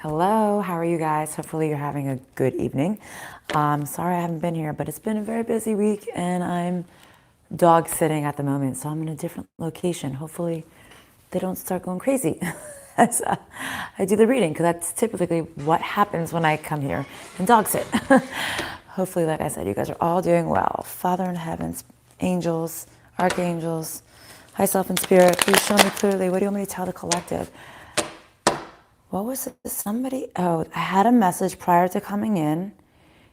Hello, how are you guys? Hopefully you're having a good evening. Sorry I haven't been here, but it's been a very busy week and I'm dog sitting at the moment, so I'm in a different location. Hopefully they don't start going crazy as I do the reading, because that's typically what happens when I come here and dog sit. Hopefully, like I said, you guys are all doing well. Father in heavens, angels, archangels, high self and spirit, please show me clearly. What do you want me to tell the collective? What was it? Somebody, I had a message prior to coming in.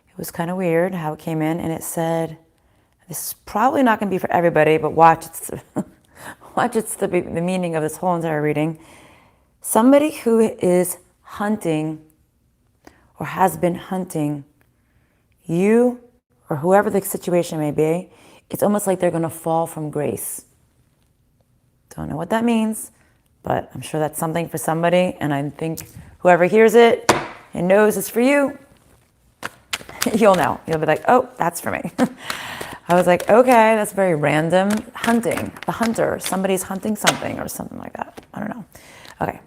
It was kind of weird how it came in, and it said, this is probably not going to be for everybody, but watch, it's the meaning of this whole entire reading. Somebody who is hunting or has been hunting you or whoever the situation may be, it's almost like they're going to fall from grace. Don't know what that means, but I'm sure that's something for somebody, and I think whoever hears it and knows it's for you, you'll know. You'll be like, oh, that's for me. I was like, okay, that's very random. Hunting, the hunter, somebody's hunting something or something like that. I don't know. Okay,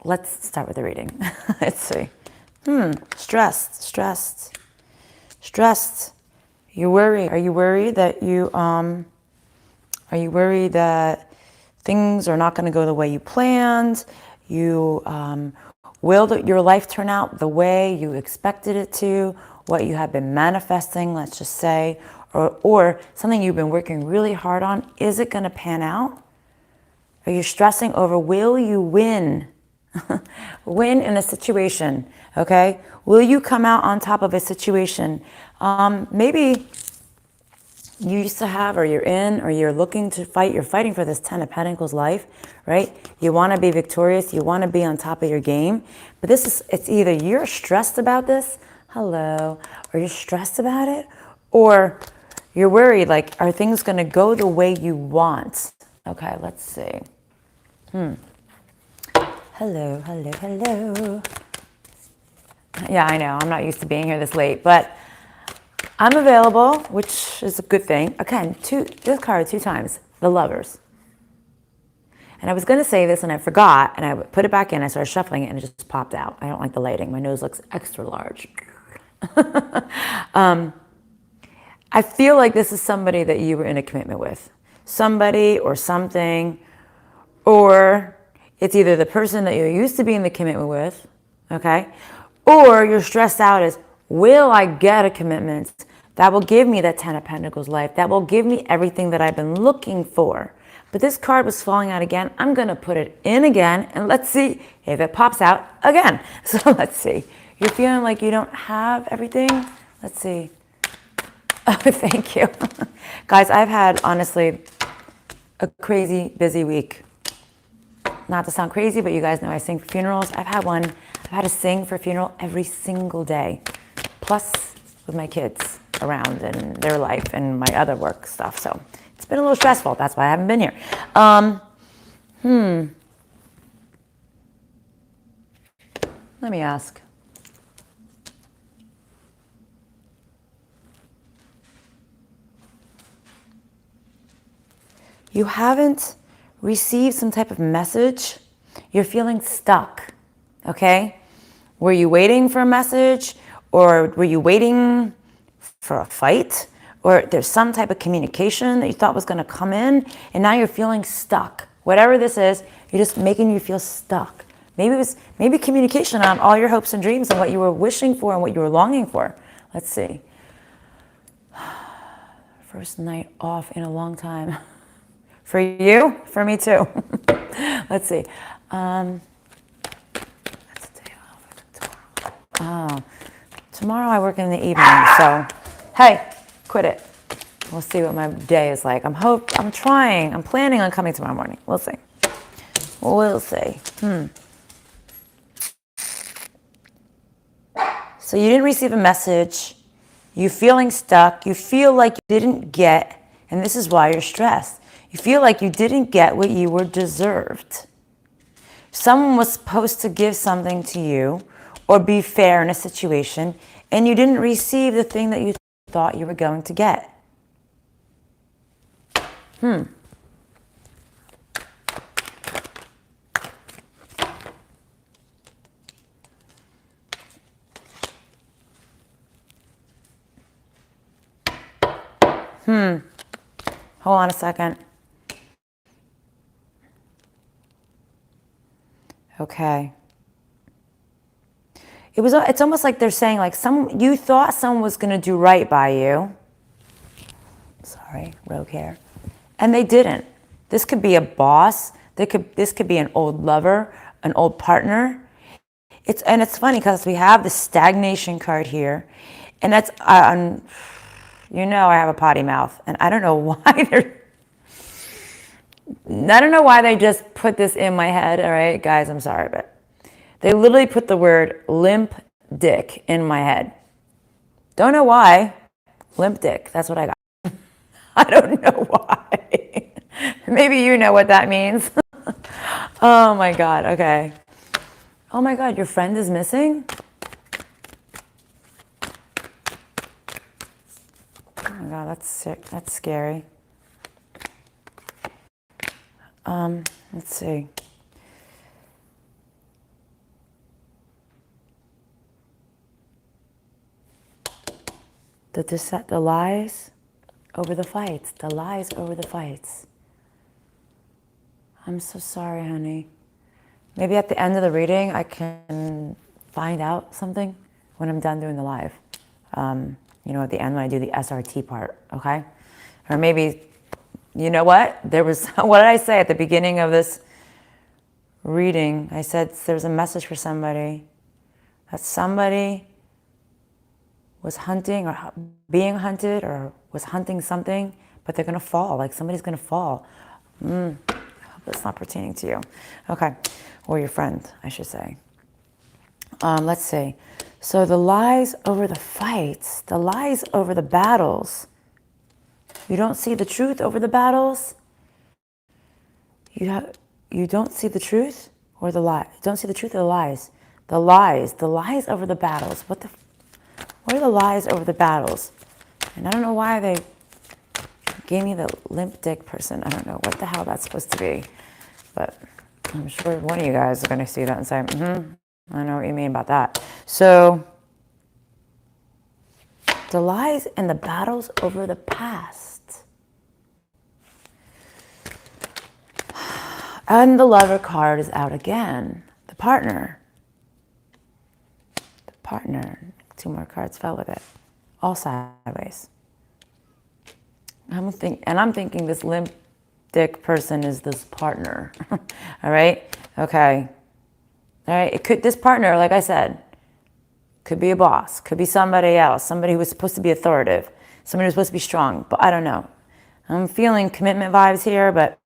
let's start with the reading. Let's see. Stressed. You worry. Are you worried that things are not going to go the way you planned? Will your life turn out the way you expected it to? What you have been manifesting, let's just say, or something you've been working really hard on, is it going to pan out? Are you stressing over, will you win? Win in a situation, okay? Will you come out on top of a situation? Maybe you used to have, or you're in, or you're looking to fight, you're fighting for this 10 of Pentacles life, right? You want to be victorious, you want to be on top of your game, but it's either you're stressed about this, or you're stressed about it, or you're worried, like, are things going to go the way you want? Okay, let's see. Hello. Yeah, I know, I'm not used to being here this late, but I'm available, which is a good thing. Again, this card 2 times, the Lovers. And I was going to say this and I forgot, and I put it back in, I started shuffling it and it just popped out. I don't like the lighting. My nose looks extra large. I feel like this is somebody that you were in a commitment with. Somebody or something, or it's either the person that you used to be in the commitment with, okay? Or you're stressed out as, will I get a commitment that will give me that 10 of Pentacles life, that will give me everything that I've been looking for? But this card was falling out again. I'm going to put it in again, and let's see if it pops out again. So let's see. You're feeling like you don't have everything? Let's see. Oh, thank you. Guys, I've had, honestly, a crazy busy week. Not to sound crazy, but you guys know I sing for funerals. I've had to sing for a funeral every single day. Plus with my kids around and their life and my other work stuff. So it's been a little stressful. That's why I haven't been here. Let me ask. You haven't received some type of message. You're feeling stuck, okay? Were you waiting for a message? Or were you waiting for a fight? Or there's some type of communication that you thought was going to come in, and now you're feeling stuck. Whatever this is, you're just making you feel stuck. Maybe communication on all your hopes and dreams and what you were wishing for and what you were longing for. Let's see. First night off in a long time. For you? For me too. Let's see. That's a day off. Oh. Tomorrow I work in the evening, so hey, quit it. We'll see what my day is like. I'm planning on coming tomorrow morning. We'll see. So you didn't receive a message. You're feeling stuck. You feel like you didn't get, and this is why you're stressed. You feel like you didn't get what you were deserved. Someone was supposed to give something to you or be fair in a situation, and you didn't receive the thing that you thought you were going to get. Hold on a second. Okay. It's almost like they're saying like you thought someone was going to do right by you. Sorry, rogue hair. And they didn't. This could be a boss. This could be an old lover, an old partner. It's funny because we have the stagnation card here, and that's you know I have a potty mouth, and I don't know why they just put this in my head. All right, guys, I'm sorry, but they literally put the word limp dick in my head. Don't know why. Limp dick. That's what I got. I don't know why. Maybe you know what that means. Oh my God. Okay. Oh my God, your friend is missing? Oh my God, that's sick. That's scary. Let's see. The lies over the fights. The lies over the fights. I'm so sorry, honey. Maybe at the end of the reading, I can find out something when I'm done doing the live. You know, at the end when I do the SRT part, okay? Or maybe, you know what? What did I say at the beginning of this reading? I said there's a message for somebody. That somebody was hunting or being hunted or was hunting something, but they're going to fall. Like somebody's going to fall. I hope it's not pertaining to you. Okay. Or your friend, I should say. Let's see. So the lies over the fights, the lies over the battles. You don't see the truth over the battles? You don't see the truth or the lie? You don't see the truth or the lies? The lies over the battles. What are the lies over the battles? And I don't know why they gave me the limp dick person. I don't know what the hell that's supposed to be. But I'm sure one of you guys are going to see that and say, I know what you mean about that. So, the lies and the battles over the past. And the lover card is out again. The partner. The partner. 2 more cards fell with it. All sideways. I'm thinking this limp dick person is this partner. All right? Okay. All right. This partner, like I said, could be a boss, could be somebody else, somebody who was supposed to be authoritative, somebody who's supposed to be strong, but I don't know. I'm feeling commitment vibes here, but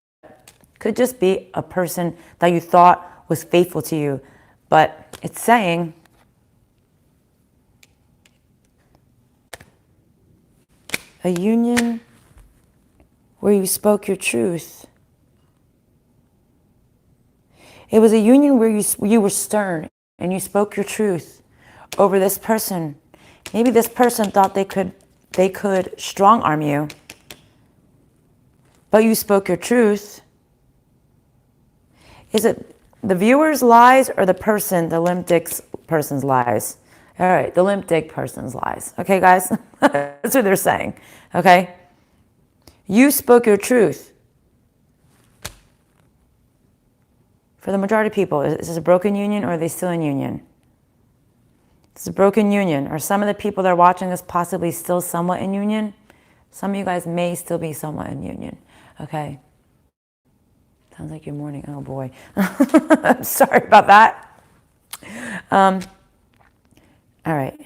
could just be a person that you thought was faithful to you, but it's saying a union where you spoke your truth. It was a union where you were stern and you spoke your truth over this person. Maybe this person thought they could strong arm you, but you spoke your truth. Is it the viewer's lies or the limp dick person's lies? All right, the limp dick person's lies. Okay, guys? That's what they're saying. Okay? You spoke your truth. For the majority of people, is this a broken union or are they still in union? It's a broken union. Are some of the people that are watching this possibly still somewhat in union? Some of you guys may still be somewhat in union. Okay? Sounds like you're mourning. Oh boy. I'm sorry about that. All right.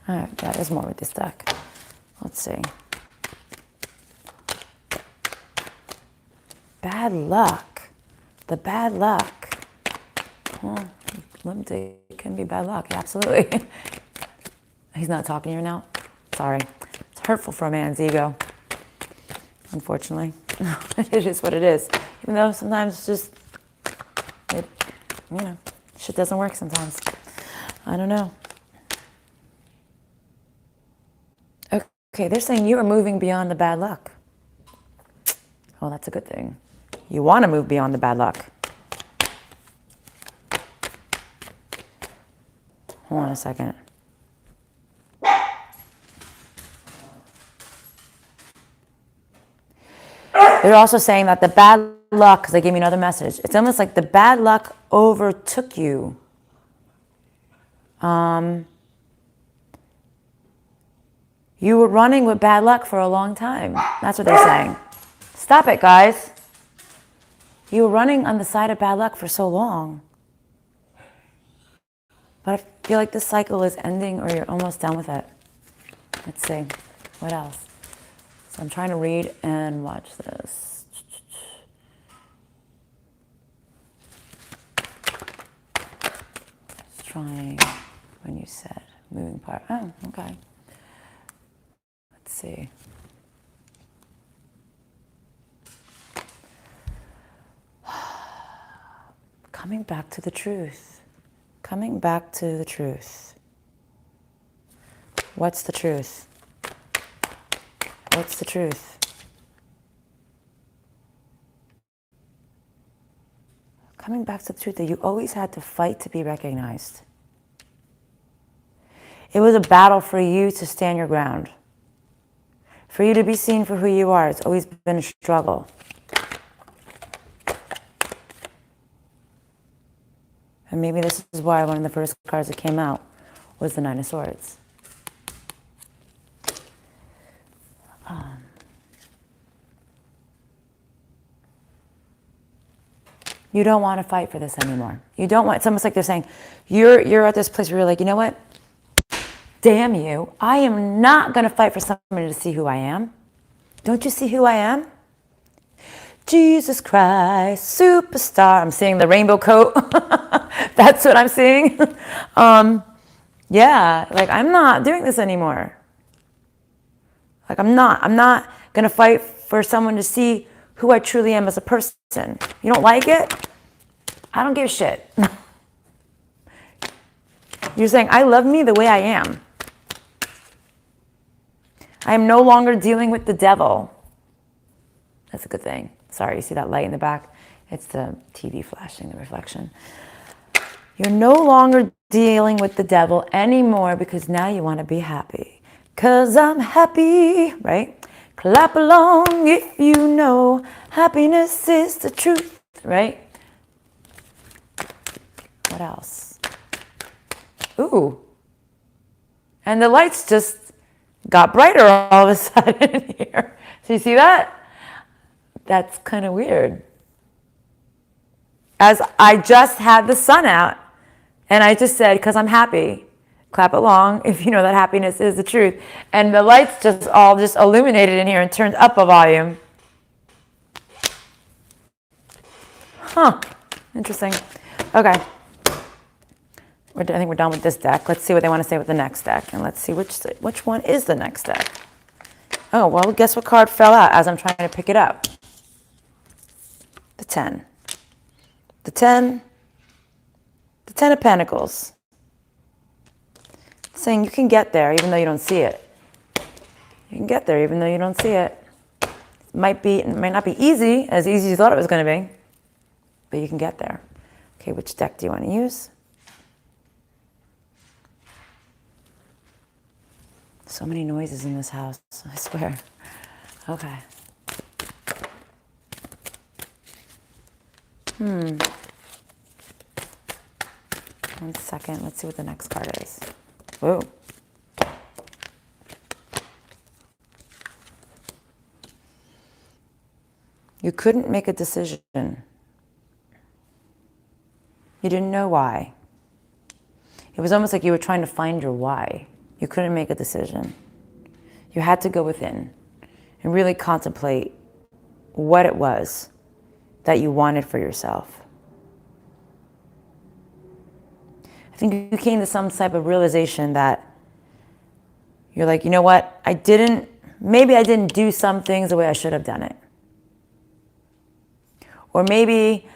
All right. Yeah, there's more with this deck. Let's see. Bad luck. The bad luck. Well, limited can be bad luck. Yeah, absolutely. He's not talking to you now? Sorry. It's hurtful for a man's ego. Unfortunately. It is what it is. Even though sometimes just, shit doesn't work sometimes. I don't know. Okay, they're saying you are moving beyond the bad luck. Well, that's a good thing. You want to move beyond the bad luck. Hold on a second. They're also saying that the bad luck, because they gave me another message, it's almost like the bad luck overtook you. You were running with bad luck for a long time. That's what they're saying. Stop it, guys. You were running on the side of bad luck for so long. But I feel like this cycle is ending or you're almost done with it. Let's see. What else? So I'm trying to read and watch this. Just trying when you said moving part. Oh, okay. Let's see. Coming back to the truth. Coming back to the truth. What's the truth? What's the truth? Coming back to the truth that you always had to fight to be recognized. It was a battle for you to stand your ground. For you to be seen for who you are. It's always been a struggle. And maybe this is why one of the first cards that came out was the Nine of Swords. You don't want to fight for this anymore. You don't want, it's almost like they're saying, you're at this place where you're like, you know what? Damn you. I am not going to fight for somebody to see who I am. Don't you see who I am? Jesus Christ, superstar. I'm seeing the rainbow coat. That's what I'm seeing. Yeah, like I'm not doing this anymore. Like I'm not going to fight for someone to see who I truly am as a person. You don't like it? I don't give a shit. You're saying, I love me the way I am. I am no longer dealing with the devil. That's a good thing. Sorry, you see that light in the back? It's the TV flashing, the reflection. You're no longer dealing with the devil anymore because now you want to be happy. 'Cause I'm happy, right? Clap along if you know happiness is the truth, right? What else? Ooh. And the lights just got brighter all of a sudden here. So you see that? That's kind of weird. As I just had the sun out and I just said, because I'm happy, clap along if you know that happiness is the truth. And the lights just all just illuminated in here and turned up a volume. Huh. Interesting. Okay. I think we're done with this deck. Let's see what they want to say with the next deck. And let's see which one is the next deck. Oh, well, guess what card fell out as I'm trying to pick it up? The 10. The 10. The 10 of Pentacles. It's saying you can get there even though you don't see it. You can get there even though you don't see it. It might not be as easy as you thought it was going to be. But you can get there. Okay, which deck do you want to use? So many noises in this house, I swear. Okay. 1 second, let's see what the next card is. Whoa. You couldn't make a decision. You didn't know why. It was almost like you were trying to find your why. You couldn't make a decision. You had to go within and really contemplate what it was that you wanted for yourself. I think you came to some type of realization that you're like, you know what? Maybe I didn't do some things the way I should have done it. Or maybe,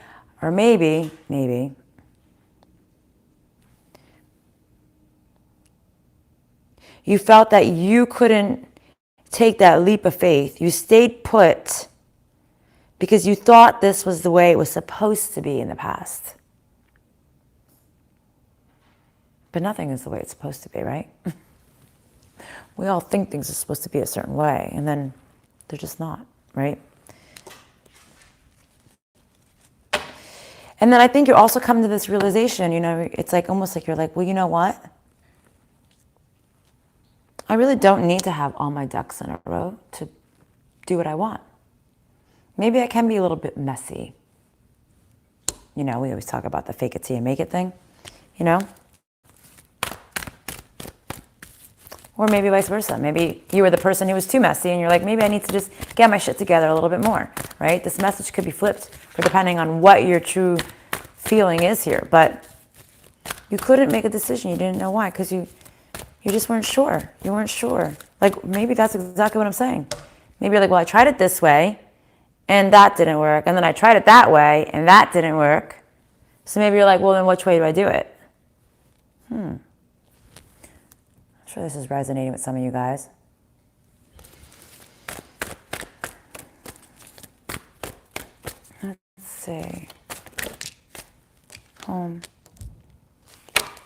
you felt that you couldn't take that leap of faith. You stayed put because you thought this was the way it was supposed to be in the past. But nothing is the way it's supposed to be, right? We all think things are supposed to be a certain way, and then they're just not, right? And then I think you're also coming to this realization, you know, it's like almost like you're like, well, you know what? I really don't need to have all my ducks in a row to do what I want. Maybe I can be a little bit messy. You know, we always talk about the fake it till you make it thing, you know? Or maybe vice versa. Maybe you were the person who was too messy and you're like, maybe I need to just get my shit together a little bit more, right? This message could be flipped for depending on what your true feeling is here. But you couldn't make a decision. You didn't know why, because you just weren't sure. You weren't sure. Like, maybe that's exactly what I'm saying. Maybe you're like, well, I tried it this way and that didn't work. And then I tried it that way and that didn't work. So maybe you're like, well, then which way do I do it? I'm sure this is resonating with some of you guys. Let's see. Home.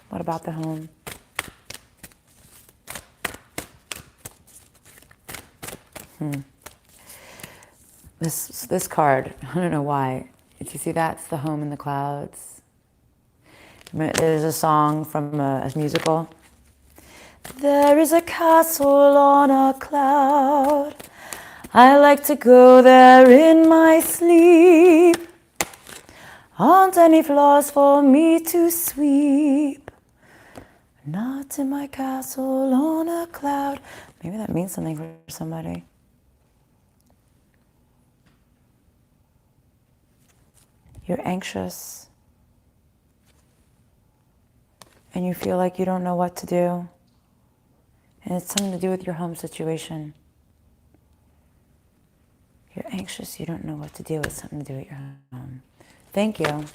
What about the home? This card, I don't know why. Did you see that? It's the home in the clouds. There's a song from a musical. There is a castle on a cloud. I like to go there in my sleep. Aren't any floors for me to sweep? Not in my castle on a cloud. Maybe that means something for somebody. You're anxious. And you feel like you don't know what to do. And it's something to do with your home situation. You're anxious, you don't know what to do. It's something to do with your home. Thank you.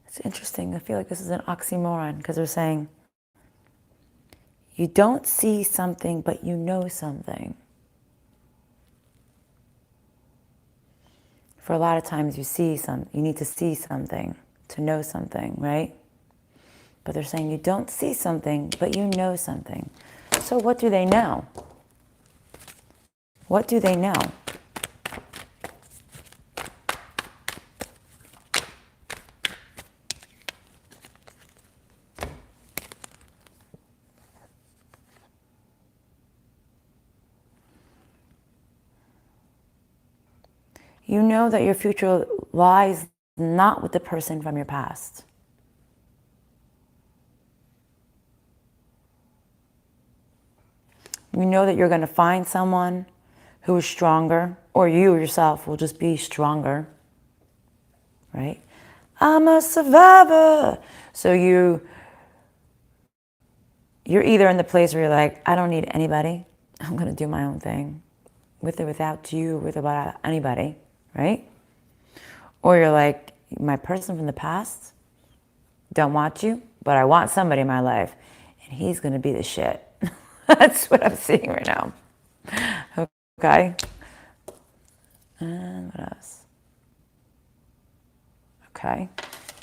It's interesting. I feel like this is an oxymoron because they're saying you don't see something, but you know something. For a lot of times you need to see something to know something, right? But they're saying you don't see something, but you know something. So what do they know? What do they know? You know that your future lies not with the person from your past. You know that you're going to find someone who is stronger, or you yourself will just be stronger, right? I'm a survivor. So you're either in the place where you're like, I don't need anybody. I'm going to do my own thing, with or without you, with or without anybody, right? Or you're like, my person from the past, don't want you, but I want somebody in my life, and he's going to be the shit. That's what I'm seeing right now. Okay. And what else? Okay.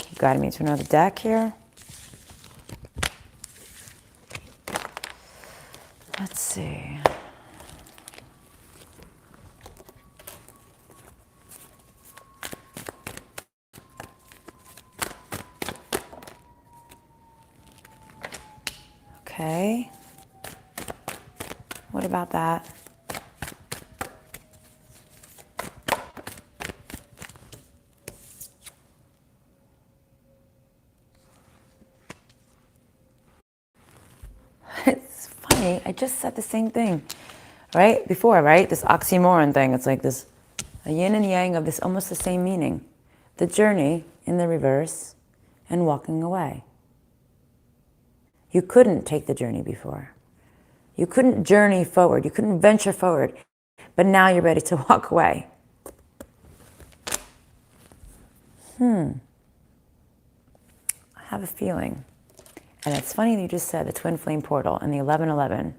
You guided me to another deck here. Let's see. Okay. What about that? It's funny. I just said the same thing, right? Before, right? This oxymoron thing. It's like this, a yin and yang of this almost the same meaning. The journey in the reverse and walking away. You couldn't take the journey before. You couldn't journey forward. You couldn't venture forward. But now you're ready to walk away. I have a feeling. And it's funny that you just said the twin flame portal and the 1111.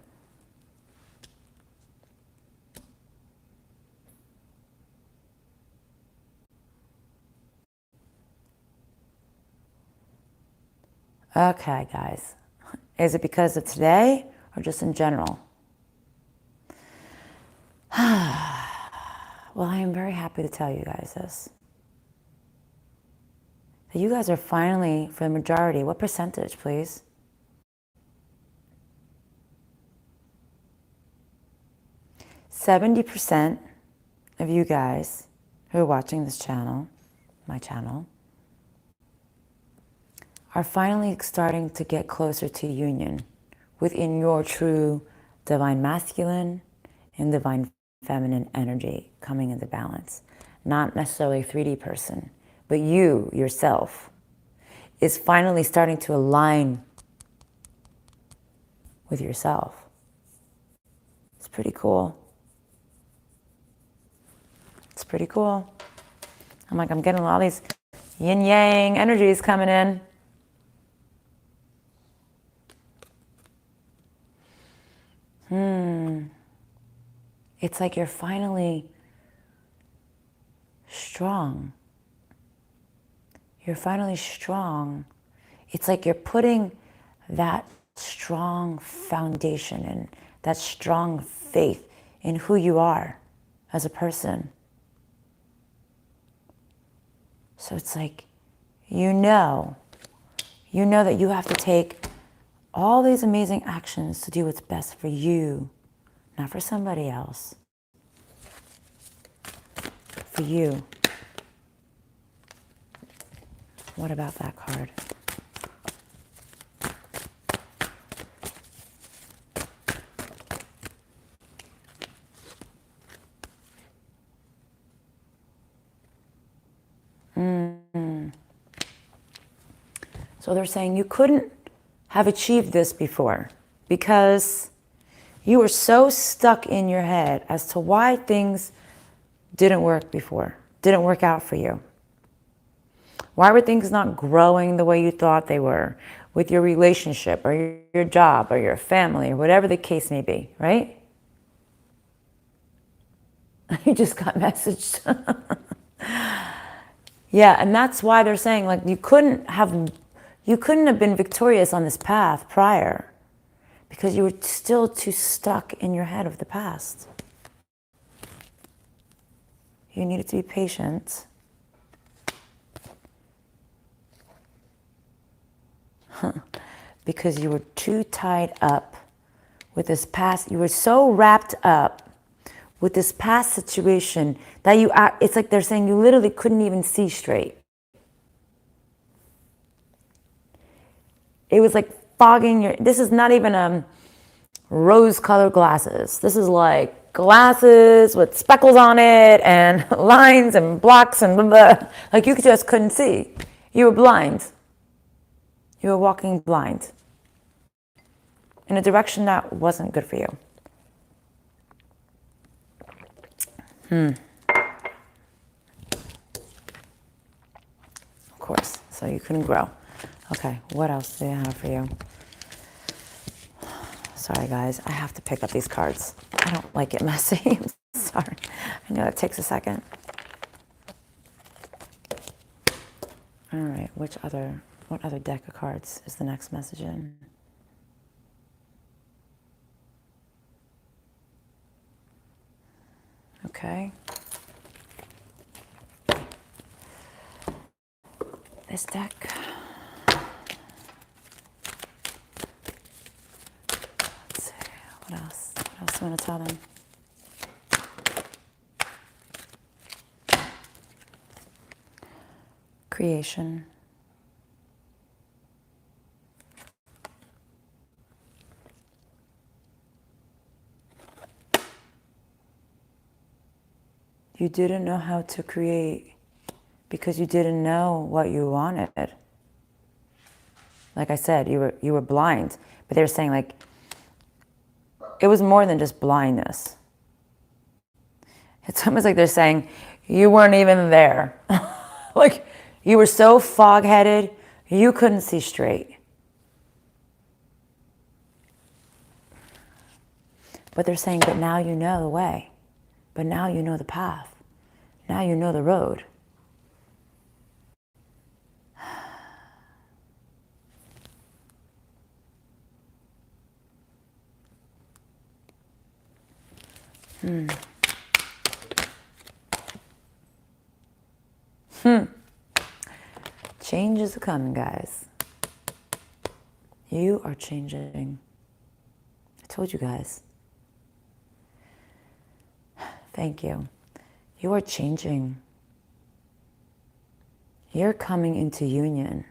Okay, guys. Is it because of today or just in general? Well, I am very happy to tell you guys this. That you guys are finally, for the majority, what percentage, please? 70% of you guys who are watching this channel, my channel, are finally starting to get closer to union within your true divine masculine and divine feminine energy coming into balance. Not necessarily a 3D person, but you, yourself, is finally starting to align with yourself. It's pretty cool. It's pretty cool. I'm getting all these yin-yang energies coming in. It's like you're finally strong. You're finally strong. It's like you're putting that strong foundation in, that strong faith in who you are as a person. So it's like, you know that you have to take all these amazing actions to do what's best for you, not for somebody else. For you. What about that card? So they're saying you couldn't have achieved this before because you were so stuck in your head as to why things didn't work before, didn't work out for you. Why were things not growing the way you thought they were with your relationship or your job or your family or whatever the case may be, right? You just got messaged. Yeah, and that's why they're saying like you couldn't have been victorious on this path prior because you were still too stuck in your head of the past. You needed to be patient. Because you were too tied up with this past. You were so wrapped up with this past situation that it's like they're saying you literally couldn't even see straight. It was like fogging this is not even rose-colored glasses. This is like glasses with speckles on it and lines and blocks and blah, blah. Like you just couldn't see. You were blind. You were walking blind in a direction that wasn't good for you. Of course, so you couldn't grow. Okay, what else do I have for you? Sorry guys, I have to pick up these cards. I don't like it messy. I'm sorry. I know it takes a second. All right, what other deck of cards is the next message in? Okay. This deck. Let's see, what else? What else do I want to tell them? Creation. You didn't know how to create because you didn't know what you wanted. Like I said, you were blind, but they were saying like it was more than just blindness. It's almost like they're saying you weren't even there. Like you were so fog-headed, you couldn't see straight. But they're saying, but now you know the way. But now you know the path. Now you know the road. Change is coming, guys. You are changing. I told you guys. Thank you. You are changing. You're coming into union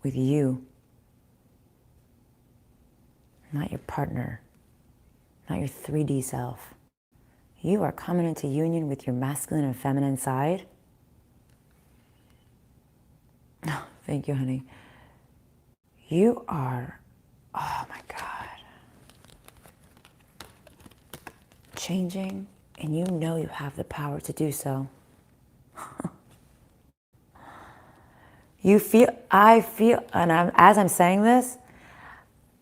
with you, not your partner, not your 3D self. You are coming into union with your masculine and feminine side. Oh, thank you, honey. You are, oh my God, changing, and you know you have the power to do so. I feel, and as I'm saying this,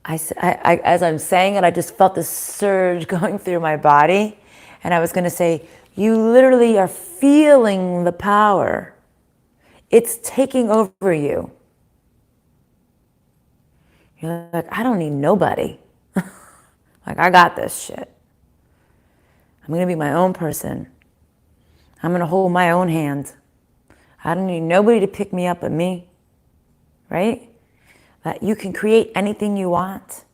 as I'm saying it, I just felt this surge going through my body. And I was going to say, you literally are feeling the power. It's taking over you. You're like, I don't need nobody. Like, I got this shit. I'm going to be my own person. I'm going to hold my own hand. I don't need nobody to pick me up but me. Right? That you can create anything you want.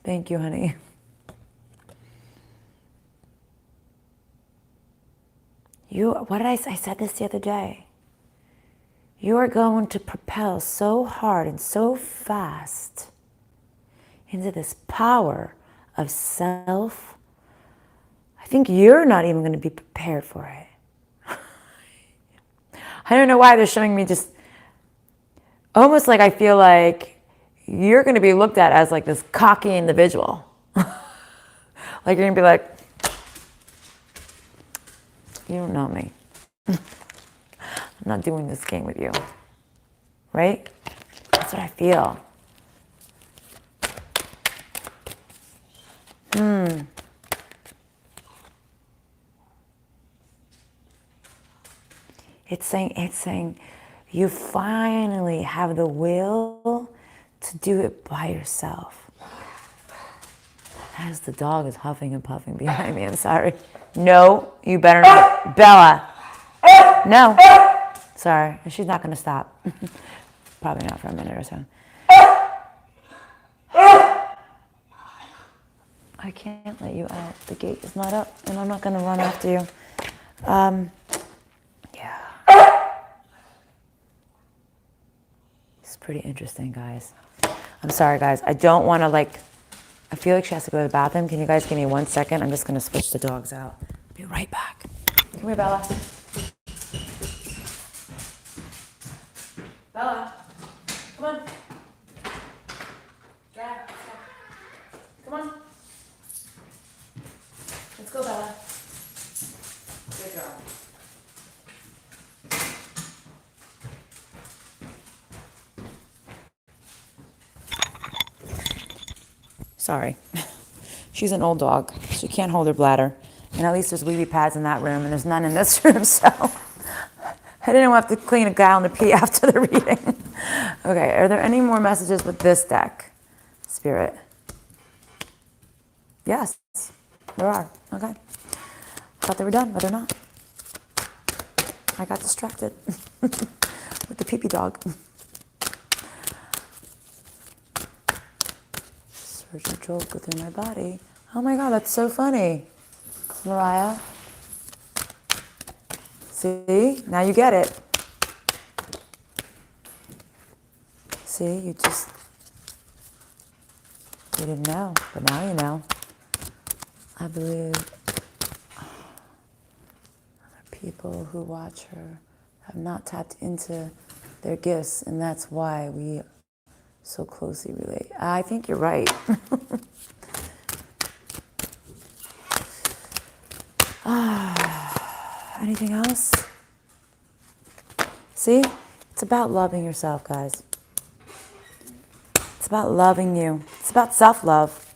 Thank you, honey. What did I say? I said this the other day. You are going to propel so hard and so fast into this power of self. I think you're not even going to be prepared for it. I don't know why they're showing me just almost like I feel like you're going to be looked at as like this cocky individual. Like you're going to be like, you don't know me. I'm not doing this game with you. Right? That's what I feel. It's saying you finally have the will to do it by yourself. As the dog is huffing and puffing behind me, I'm sorry. No, you better not. Bella. No. Sorry, she's not going to stop. Probably not for a minute or so. I can't let you out. The gate is not up, and I'm not going to run after you. Yeah. It's pretty interesting, guys. I'm sorry, guys. I don't want to, I feel like she has to go to the bathroom. Can you guys give me 1 second? I'm just going to switch the dogs out. Be right back. Come here, Bella. Bella, come on. Yeah, let's go. Come on. Let's go, Bella. Good girl. Sorry. She's an old dog. She can't hold her bladder. And at least there's wee-wee pads in that room, and there's none in this room, so I didn't have to clean a gallon of pee after the reading. Okay, are there any more messages with this deck, Spirit? Yes, there are. Okay. Thought they were done, but they're not. I got distracted with the pee-pee dog. Surge and jolt go through my body. Oh my God, that's so funny. Mariah. See? Now you get it. See? You didn't know, but now you know. I believe other people who watch her have not tapped into their gifts, and that's why we so closely relate. I think you're right. Anything else? See? It's about loving yourself, guys. It's about loving you. It's about self-love.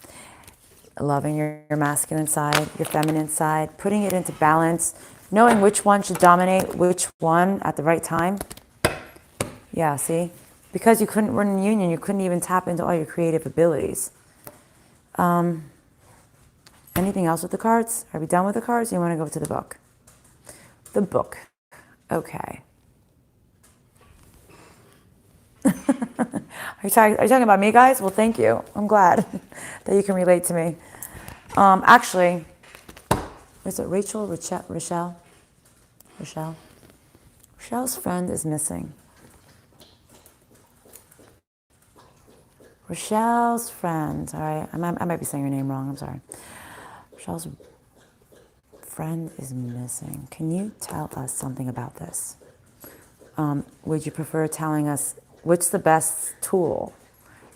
Loving your masculine side, your feminine side, putting it into balance, knowing which one should dominate which one at the right time. Yeah, see? Because you couldn't run a union, you couldn't even tap into all your creative abilities. Anything else with the cards? Are we done with the cards? Or you want to go to the book? The book. Okay. Are you talking about me, guys? Well, thank you. I'm glad that you can relate to me. Actually, is it Rachel? Rochelle? Rochelle's friend is missing. Rochelle's friend. All right. I might be saying her name wrong. I'm sorry. Rochelle's friend is missing. Can you tell us something about this? Would you prefer telling us what's the best tool?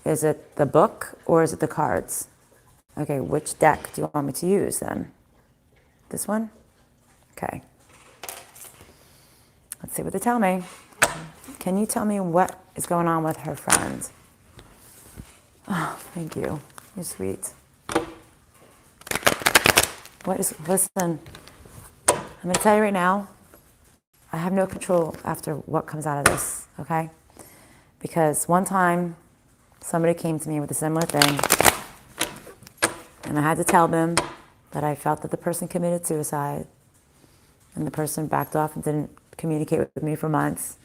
Is it the book or is it the cards? Okay, which deck do you want me to use then? This one? Okay. Let's see what they tell me. Can you tell me what is going on with her friend? Oh, thank you. You're sweet. Listen, I'm going to tell you right now, I have no control after what comes out of this, okay? Because one time, somebody came to me with a similar thing, and I had to tell them that I felt that the person committed suicide, and the person backed off and didn't communicate with me for months.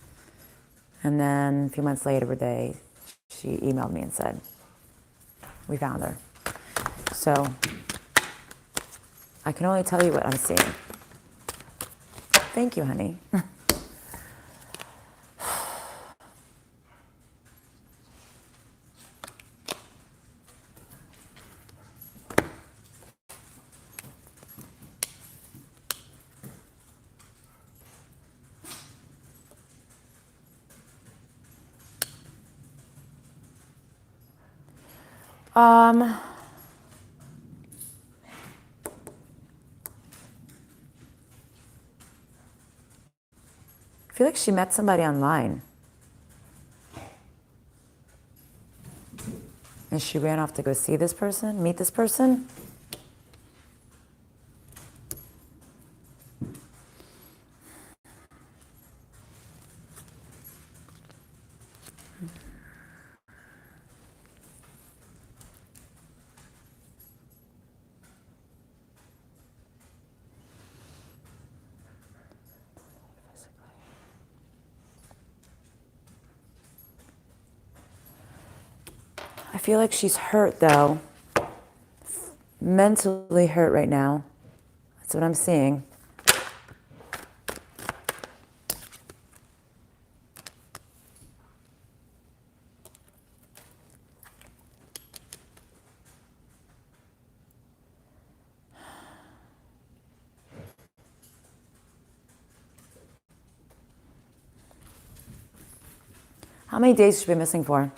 And then a few months later, she emailed me and said, we found her. So I can only tell you what I'm seeing. Thank you, honey. I feel like she met somebody online. And she ran off to go see this person, meet this person. I feel like she's hurt though. Mentally hurt right now. That's what I'm seeing. How many days should she be missing for?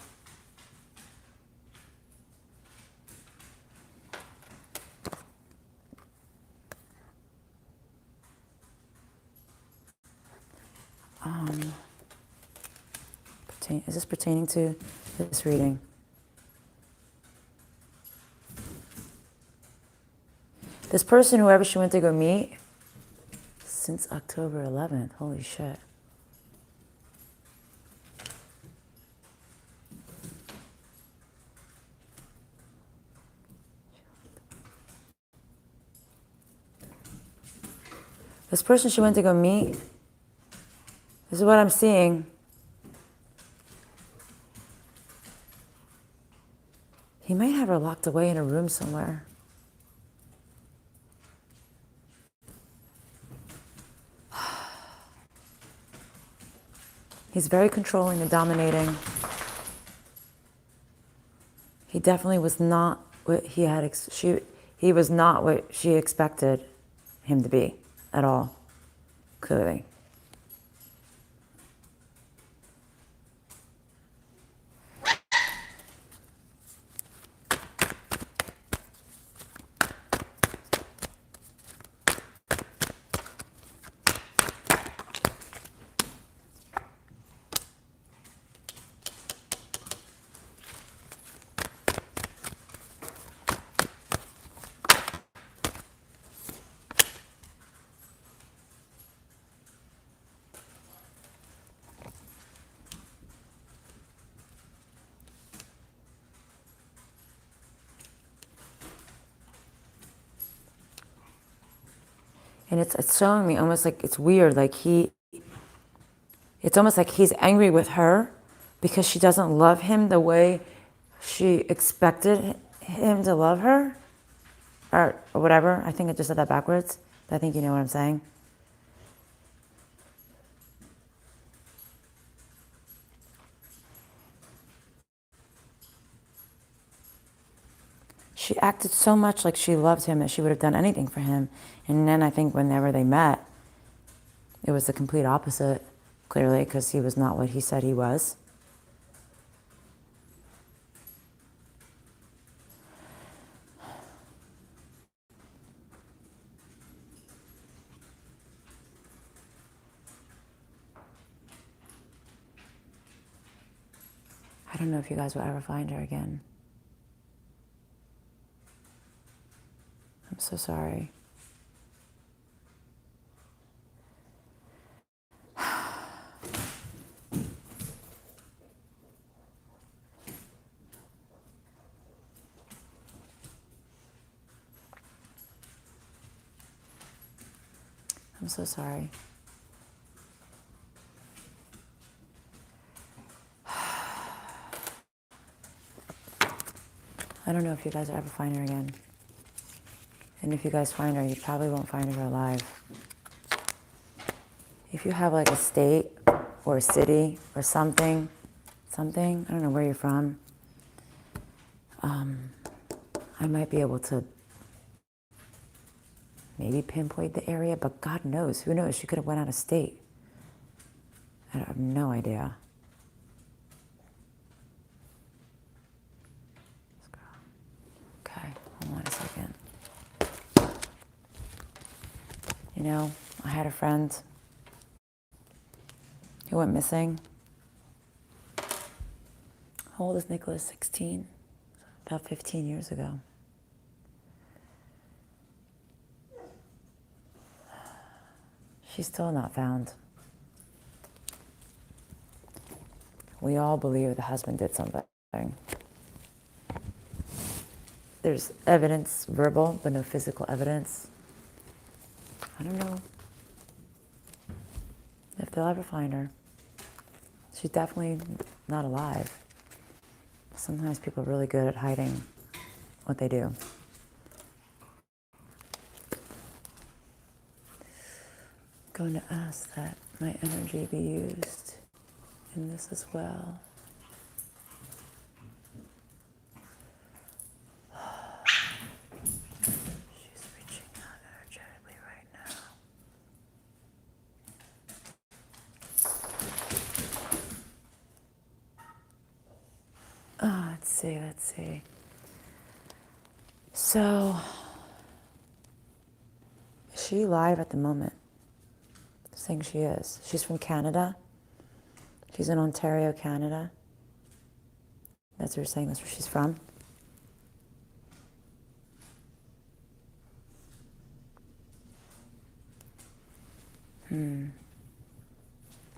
Is this pertaining to this reading? This person, whoever she went to go meet, since October 11th, holy shit. This person she went to go meet, this is what I'm seeing. He might have her locked away in a room somewhere. He's very controlling and dominating. He definitely was not what he had. He was not what she expected him to be at all. Clearly. And it's showing me almost like it's weird, like it's almost like he's angry with her because she doesn't love him the way she expected him to love her, or whatever. I think I just said that backwards, but I think you know what I'm saying. She acted so much like she loved him that she would have done anything for him. And then I think whenever they met, it was the complete opposite, clearly, because he was not what he said he was. I don't know if you guys will ever find her again. I'm so sorry. I'm so sorry. I don't know if you guys will ever find her again. And if you guys find her, you probably won't find her alive. If you have like a state or a city or something, I don't know where you're from, I might be able to maybe pinpoint the area, but God knows, who knows, she could have went out of state. I have no idea. Okay, hold on a second. You know, I had a friend who went missing. How old is Nicholas? 16? About 15 years ago. She's still not found. We all believe the husband did something. There's evidence, verbal, but no physical evidence. I don't know if they'll ever find her. She's definitely not alive. Sometimes people are really good at hiding what they do. I'm going to ask that my energy be used in this as well. She's reaching out energetically right now. Let's see. So, is she alive at the moment? I think she is. She's from Canada. She's in Ontario, Canada. That's what you're saying, that's where she's from?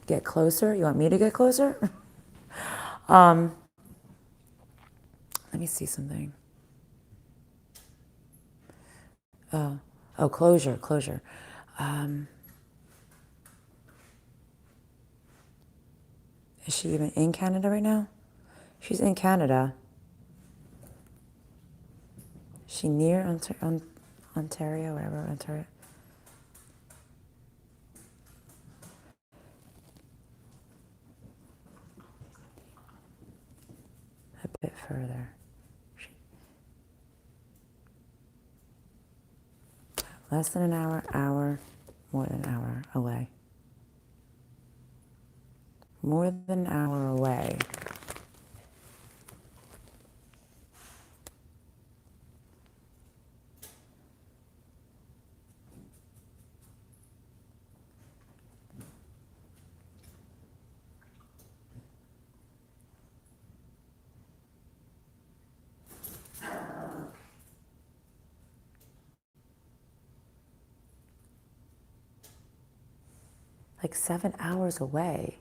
Get closer? You want me to get closer? Let me see something. Oh, closure. Is she even in Canada right now? She's in Canada. Is she near Ontario, whatever, Ontario? A bit further. Less than an hour, more than an hour away. More than an hour away. Like 7 hours away.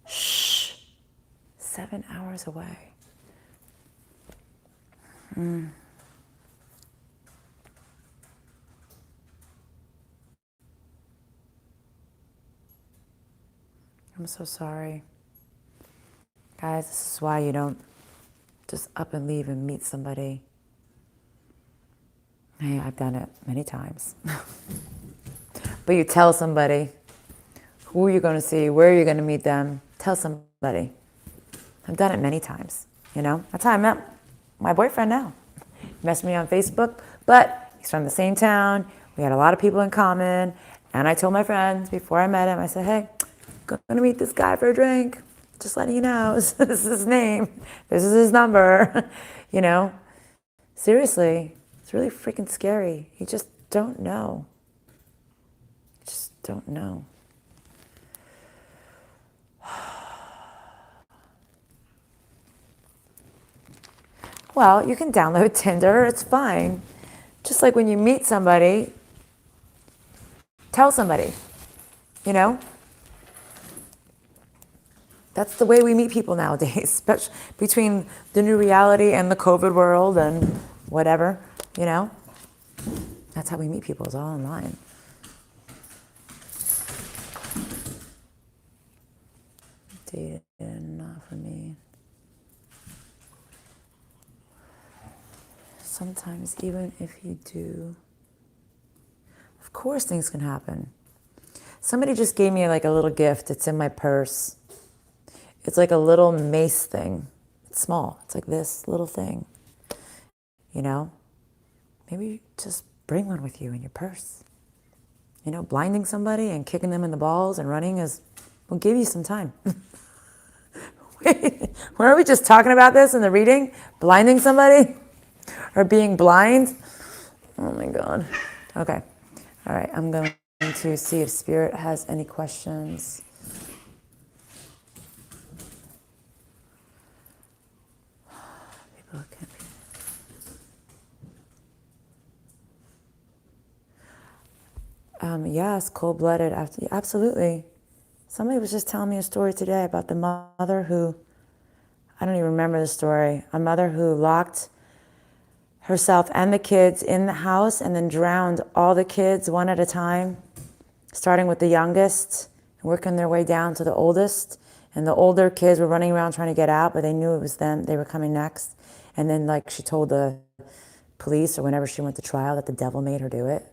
Shh. 7 hours away. I'm so sorry. Guys, this is why you don't just up and leave and meet somebody. Hey, I've done it many times. But you tell somebody who you're going to see, where you're going to meet them. Tell somebody. I've done it many times, you know. That's how I met my boyfriend now. He messaged me on Facebook, but he's from the same town. We had a lot of people in common. And I told my friends before I met him, I said, hey, I'm going to meet this guy for a drink. Just letting you know, this is his name. This is his number. You know, seriously, it's really freaking scary. You just don't know. You just don't know. Well, you can download Tinder. It's fine. Just like when you meet somebody, tell somebody, you know? That's the way we meet people nowadays, especially between the new reality and the COVID world and whatever, you know? That's how we meet people, it's all online. Dated, not for me. Sometimes even if you do, of course things can happen. Somebody just gave me like a little gift. It's in my purse. It's like a little mace thing. It's small. It's like this little thing. You know? Maybe just bring one with you in your purse. You know, blinding somebody and kicking them in the balls and running will give you some time. Wait, weren't we just talking about this in the reading? Blinding somebody? Or being blind? Oh my God. Okay. All right. I'm going to see if Spirit has any questions. People can't be. Yes, cold-blooded. Absolutely. Somebody was just telling me a story today about the mother who, I don't even remember the story, a mother who locked herself and the kids in the house and then drowned all the kids one at a time, starting with the youngest, working their way down to the oldest. And the older kids were running around trying to get out, but they knew it was them. They were coming next. And then like she told the police or whenever she went to trial that the devil made her do it.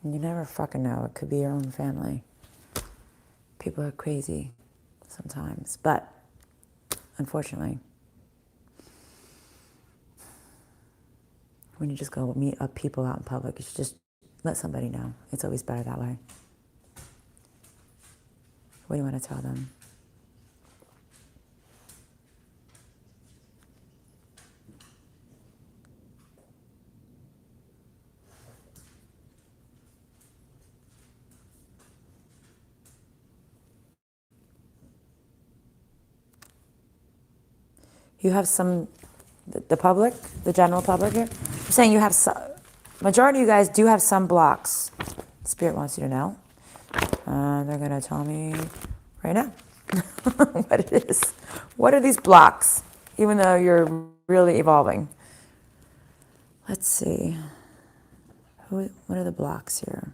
You never fucking know. It could be your own family. People are crazy sometimes, but unfortunately, when you just go meet up people out in public, you should just let somebody know. It's always better that way. What do you want to tell them? You have some, the public, the general public here? I'm saying you have some, majority of you guys do have some blocks. Spirit wants you to know. They're going to tell me right now what it is. What are these blocks? Even though you're really evolving. Let's see. What are the blocks here?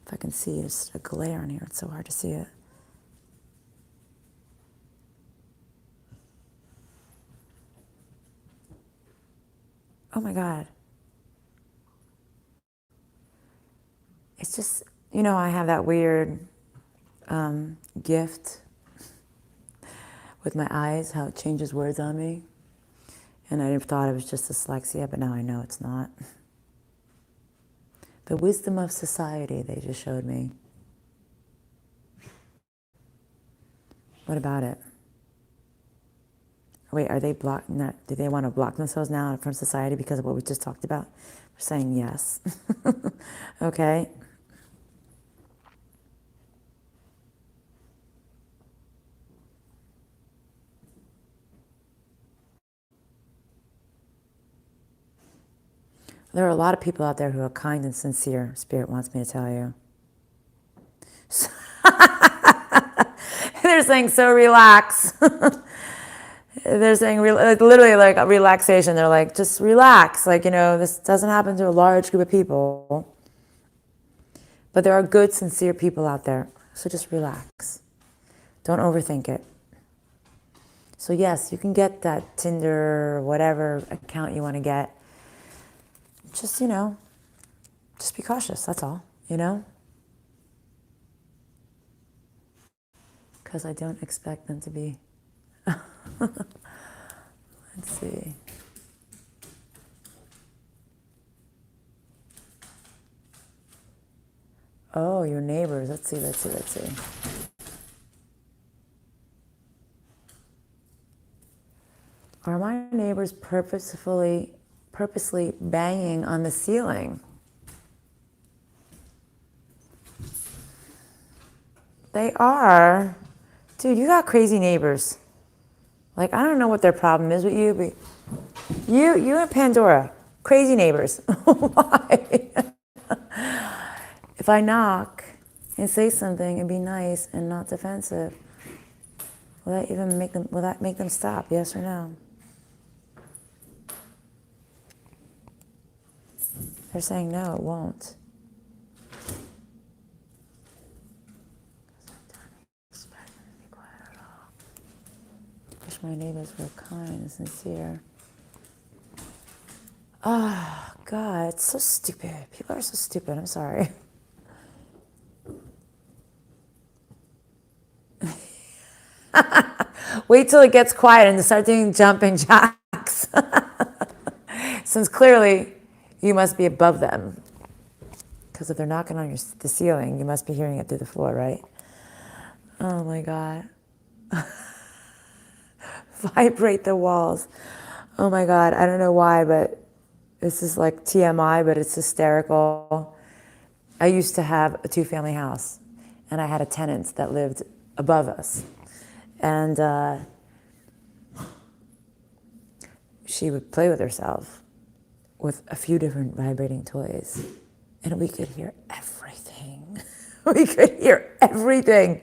If I can see, there's a glare in here. It's so hard to see it. Oh my God. It's just, you know, I have that weird gift with my eyes, how it changes words on me. And I thought it was just dyslexia, but now I know it's not. The wisdom of society, they just showed me. What about it? Wait, are they blocked? Do they want to block themselves now from society because of what we just talked about? We're saying yes. Okay. There are a lot of people out there who are kind and sincere, Spirit wants me to tell you. They're saying, so relax. They're saying, literally like a relaxation. They're like, just relax. Like, you know, this doesn't happen to a large group of people. But there are good, sincere people out there. So just relax. Don't overthink it. So yes, you can get that Tinder, whatever account you want to get. Just, just be cautious, that's all, Because I don't expect them to be. Let's see. Oh, your neighbors. Let's see. Are my neighbors purposely banging on the ceiling? They are. Dude, you got crazy neighbors. Like, I don't know what their problem is with you, but you and Pandora, crazy neighbors. Why? If I knock and say something and be nice and not defensive, will that make them stop? Yes or no? They're saying no, it won't. Wish my neighbors were kind and sincere. Oh, God, it's so stupid. People are so stupid. I'm sorry. Wait till it gets quiet and start doing jumping jacks. Since clearly you must be above them. Because if they're knocking on the ceiling, you must be hearing it through the floor, right? Oh my God. Vibrate the walls. Oh my God, I don't know why, but this is like TMI, but it's hysterical. I used to have a 2-family house, and I had a tenant that lived above us. And she would play with herself with a few different vibrating toys, and we could hear everything. We could hear everything.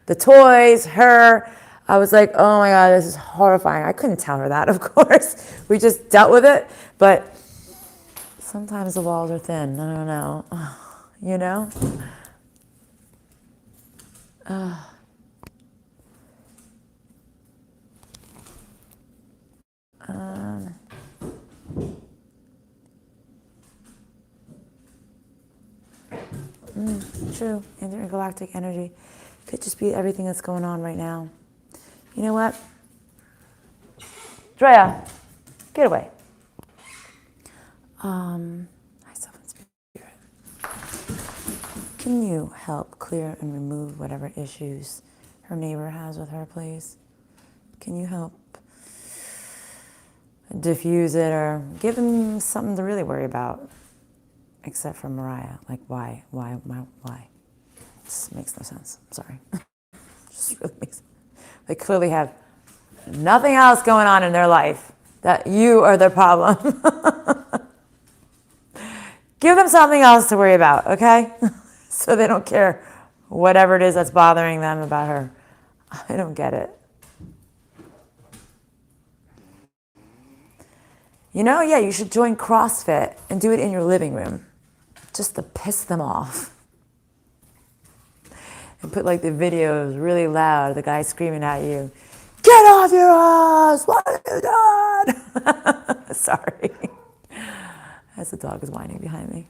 The toys, her. I was like, oh my God, this is horrifying. I couldn't tell her that, of course. We just dealt with it. But sometimes the walls are thin. I don't know. You know? True. Intergalactic energy. Could just be everything that's going on right now. You know what? Drea, get away. Myself and spirit. Can you help clear and remove whatever issues her neighbor has with her, please? Can you help diffuse it or give them something to really worry about? Except for Mariah. Like, why? This makes no sense. I'm sorry. Just really makes sense. They clearly have nothing else going on in their life, that you are their problem. Give them something else to worry about, okay? So they don't care whatever it is that's bothering them about her. I don't get it. Yeah, you should join CrossFit and do it in your living room, just to piss them off. And put like the videos really loud, the guy screaming at you, "Get off your ass! What are you doing?" Sorry. As the dog is whining behind me.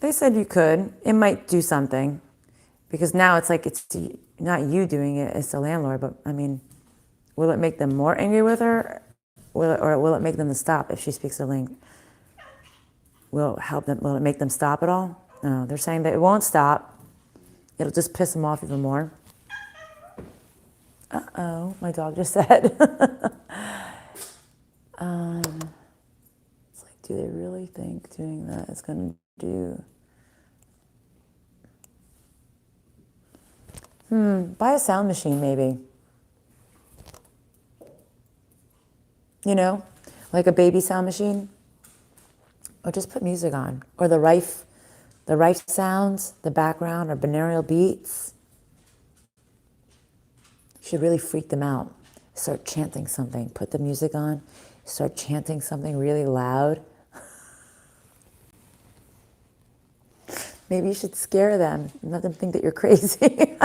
They said you could. It might do something. Because now it's like it's not you doing it, it's the landlord. But I mean, will it make them more angry with her? Or will it make them stop if she speaks the language? Will it help them? Will it make them stop at all? No, they're saying that it won't stop. It'll just piss them off even more. Uh-oh, my dog just said. It's like, do they really think doing that is going to do? Buy a sound machine, maybe. Like a baby sound machine. Or just put music on. Or the rife sounds, the background, or binaural beats. should really freak them out. Start chanting something. Put the music on. Start chanting something really loud. Maybe you should scare them and let them think that you're crazy.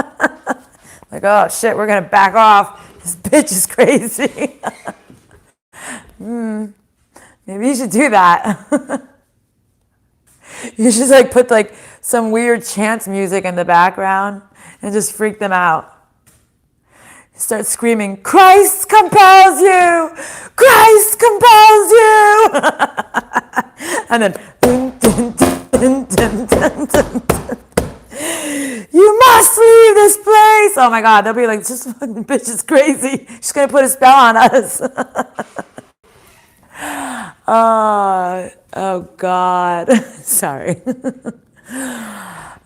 Like, oh shit, we're gonna back off. This bitch is crazy. Maybe you should do that. You should like put like some weird chant music in the background and just freak them out. Start screaming, Christ compels you! Christ compels you! And then, dun, dun, dun, dun, dun, dun, dun. You must leave this place! Oh my God, they'll be like, this fucking bitch is crazy. She's gonna put a spell on us. Oh God. Sorry.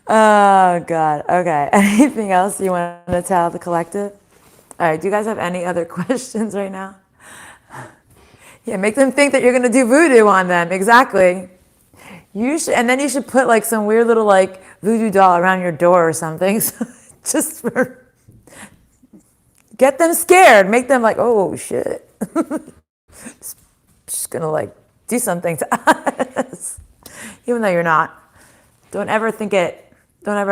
Oh God. Okay. Anything else you want to tell the collective? All right. Do you guys have any other questions right now? Yeah, make them think that you're gonna do voodoo on them. Exactly. You should, and then you should put like some weird little like voodoo doll around your door or something, just for get them scared. Make them like, oh shit. Just gonna like do something to us, even though you're not. Don't ever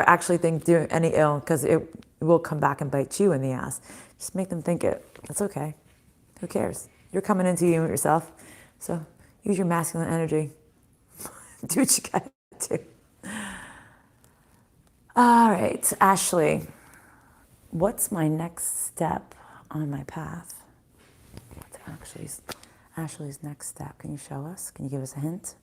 actually think doing any ill, because it will come back and bite you in the ass. Just make them think it. That's okay. Who cares? You're coming into you yourself, so use your masculine energy. Do what you gotta do. All right, Ashley, what's my next step on my path? What's Ashley's next step? Can you show us? Can you give us a hint?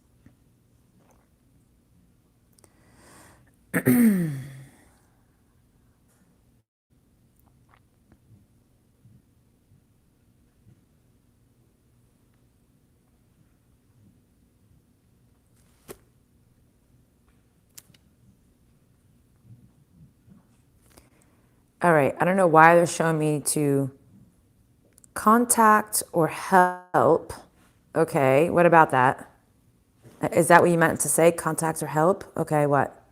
All right, I don't know why they're showing me to contact or help. Okay, what about that? Is that what you meant to say? Contact or help? Okay, what?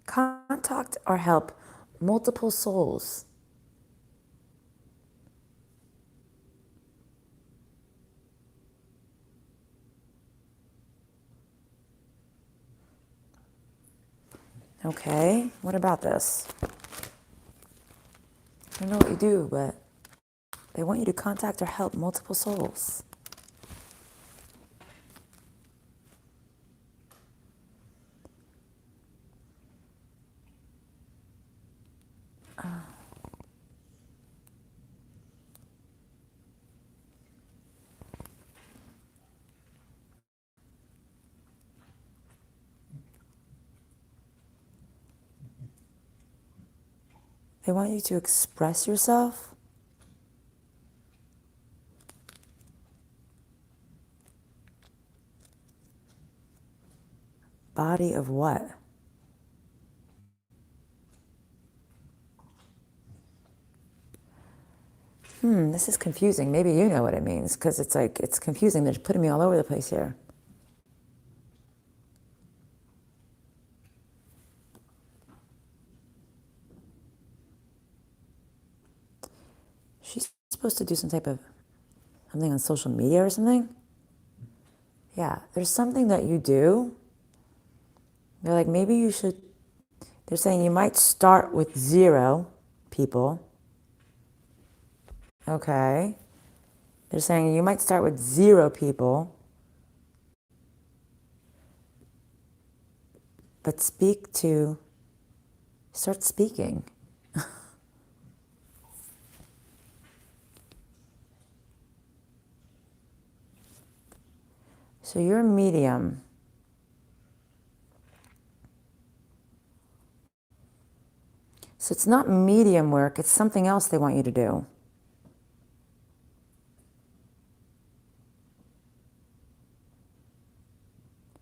Contact or help multiple souls. Okay, what about this? I don't know what you do, but they want you to contact or help multiple souls. They want you to express yourself. Body of what? This is confusing. Maybe you know what it means, because it's like, it's confusing. They're putting me all over the place here. She's supposed to do something on social media or something. Yeah, there's something that you do. They're like, maybe you should, they're saying you might start with 0 people. Okay. They're saying you might start with 0 people, but start speaking. So you're a medium. So it's not medium work, it's something else they want you to do.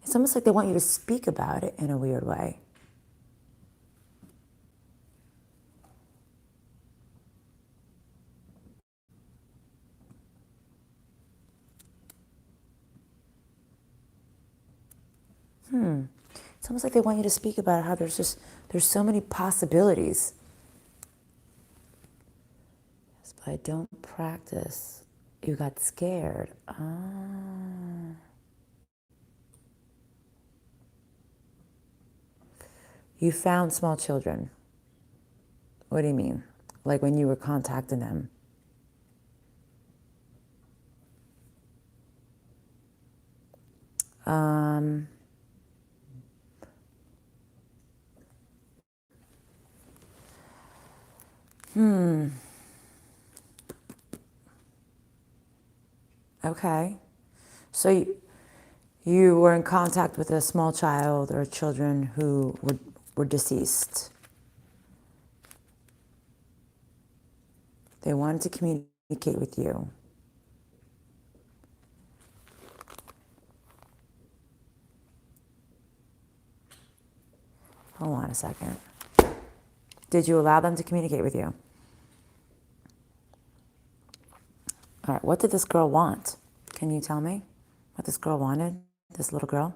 It's almost like they want you to speak about it in a weird way. It's almost like they want you to speak about how there's so many possibilities. Yes, but I don't practice. You got scared. You found small children. What do you mean? Like when you were contacting them? Okay. So you were in contact with a small child or children who were deceased. They wanted to communicate with you. Hold on a second. Did you allow them to communicate with you? All right, what did this girl want? Can you tell me what this girl wanted, this little girl?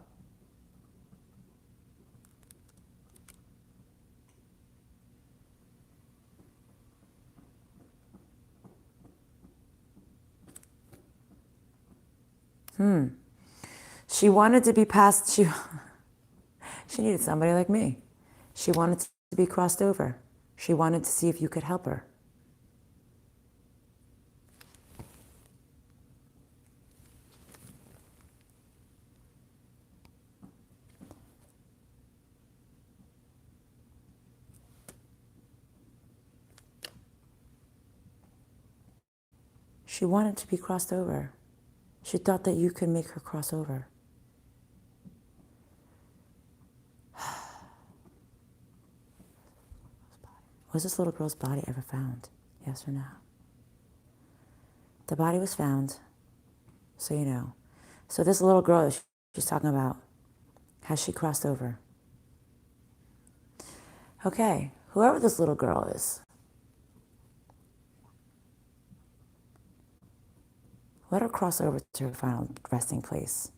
She wanted to be passed, she needed somebody like me. She wanted to be crossed over. She wanted to see if you could help her. She wanted to be crossed over. She thought that you could make her cross over. Was this little girl's body ever found? Yes or no? The body was found, so you know. So this little girl that she's talking about, has she crossed over? Okay, whoever this little girl is, let her cross over to her final resting place.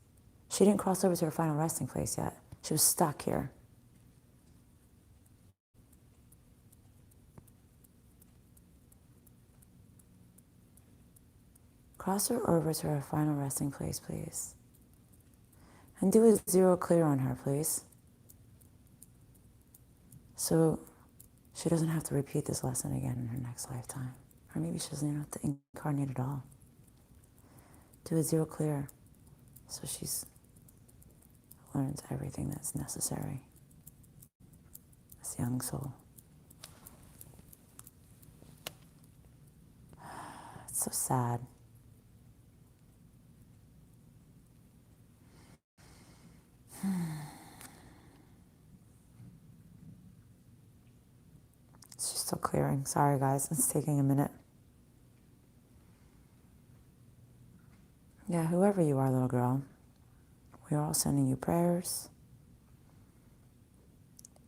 She didn't cross over to her final resting place yet. She was stuck here. Cross her over to her final resting place, please. And do a zero clear on her, please. So she doesn't have to repeat this lesson again in her next lifetime. Or maybe she doesn't even have to incarnate at all. Do a zero clear so she's learns everything that's necessary. This young soul. It's so sad. She's still clearing. Sorry, guys. It's taking a minute. Yeah, whoever you are, little girl, we are all sending you prayers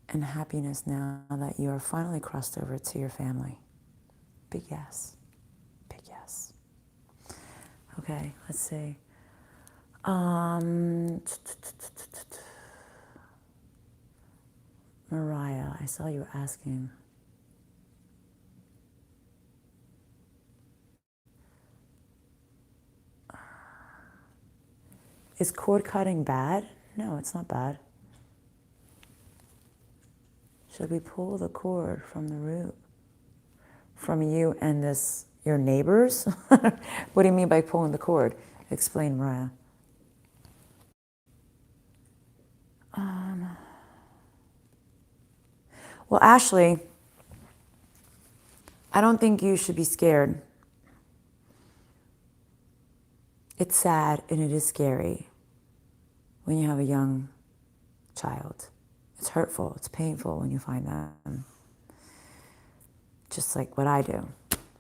and happiness now that you are finally crossed over to your family. Big yes. Big yes. Okay, let's see. Mariah, I saw you asking. Is cord cutting bad? No, it's not bad. Should we pull the cord from the root? From you and your neighbors? What do you mean by pulling the cord? Explain, Mariah. Well, Ashley, I don't think you should be scared. It's sad and it is scary when you have a young child. It's hurtful, it's painful when you find them. Just like what I do.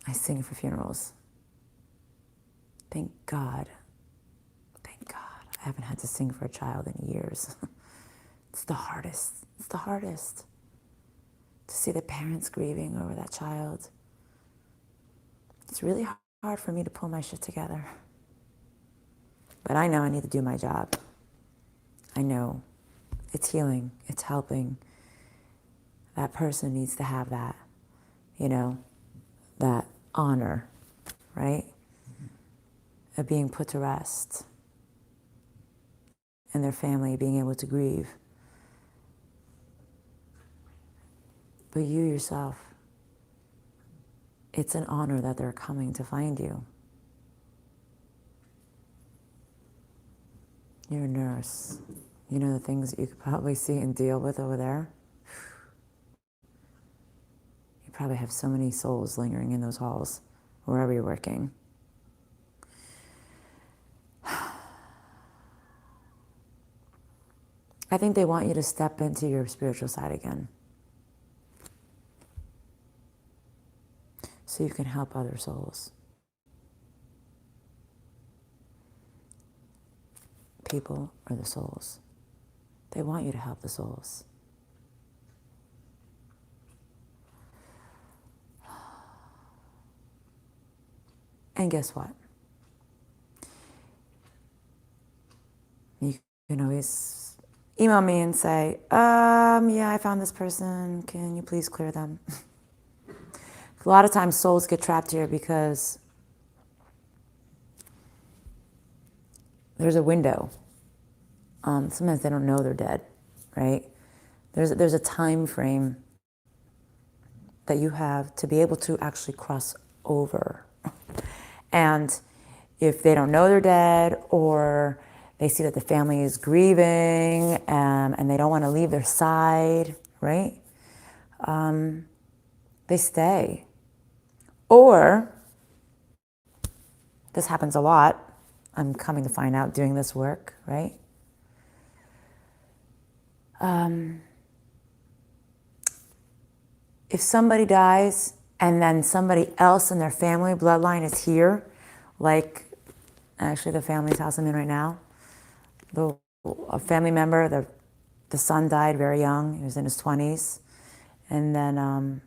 I sing for funerals. Thank God. Thank God. I haven't had to sing for a child in years. It's the hardest. It's the hardest. To see the parents grieving over that child. It's really hard for me to pull my shit together. But I know I need to do my job. I know It's healing. It's helping. That person needs to have that, that honor, right? Of being put to rest. And their family being able to grieve. But you yourself, it's an honor that they're coming to find you. You're a nurse. You know the things that you could probably see and deal with over there? You probably have so many souls lingering in those halls, wherever you're working. I think they want you to step into your spiritual side again. So you can help other souls. People are the souls. They want you to help the souls. And guess what? You can always email me and say, yeah, I found this person. Can you please clear them? A lot of times souls get trapped here because there's a window. Sometimes they don't know they're dead, right? There's a time frame that you have to be able to actually cross over. And if they don't know they're dead, or they see that the family is grieving, and they don't want to leave their side, right? They stay. Or, this happens a lot, I'm coming to find out doing this work, right? If somebody dies and then somebody else in their family bloodline is here, like actually the family's house I'm in right now, a family member, the son died very young, he was in his 20s, and then a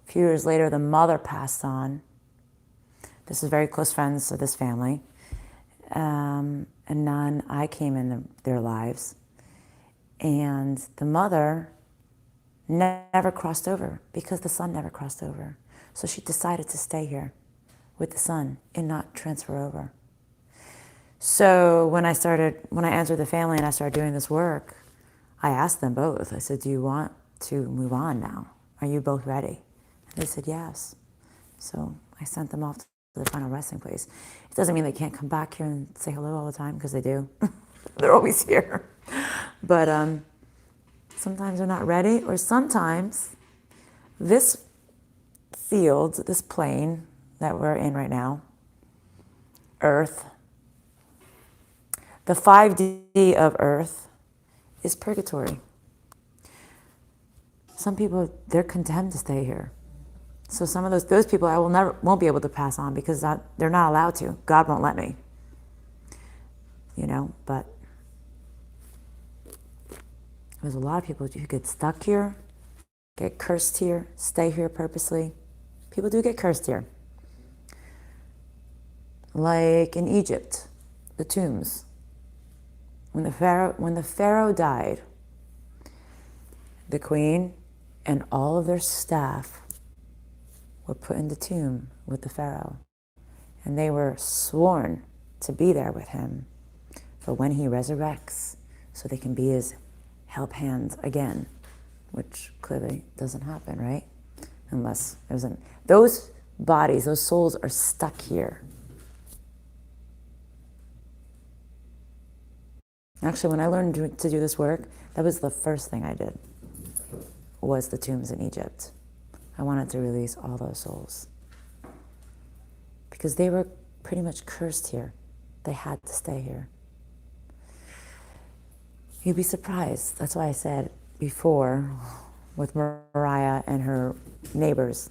few years later the mother passed on. This is very close friends of this family. And then I came in their lives, and the mother never crossed over because the son never crossed over. So she decided to stay here with the son and not transfer over. So when I entered the family and I started doing this work, I asked them both. I said, do you want to move on now? Are you both ready? And they said yes. So I sent them off to the final resting place. It doesn't mean they can't come back here and say hello all the time, because they do. They're always here. But sometimes they're not ready, or sometimes this field, this plane that we're in right now, Earth, the 5D of Earth is purgatory. Some people, they're condemned to stay here. So some of those people I won't be able to pass on because they're not allowed to. God won't let me. But there's a lot of people who get stuck here, get cursed here, stay here purposely. People do get cursed here. Like in Egypt, the tombs. When the Pharaoh died, the queen and all of their staff were put in the tomb with the Pharaoh. And they were sworn to be there with him for when he resurrects, so they can be his help hands again, which clearly doesn't happen, right? Unless those bodies, those souls are stuck here. Actually, when I learned to do this work, that was the first thing I did, was the tombs in Egypt. I wanted to release all those souls because they were pretty much cursed here. They had to stay here. You'd be surprised. That's why I said before with Mariah and her neighbors,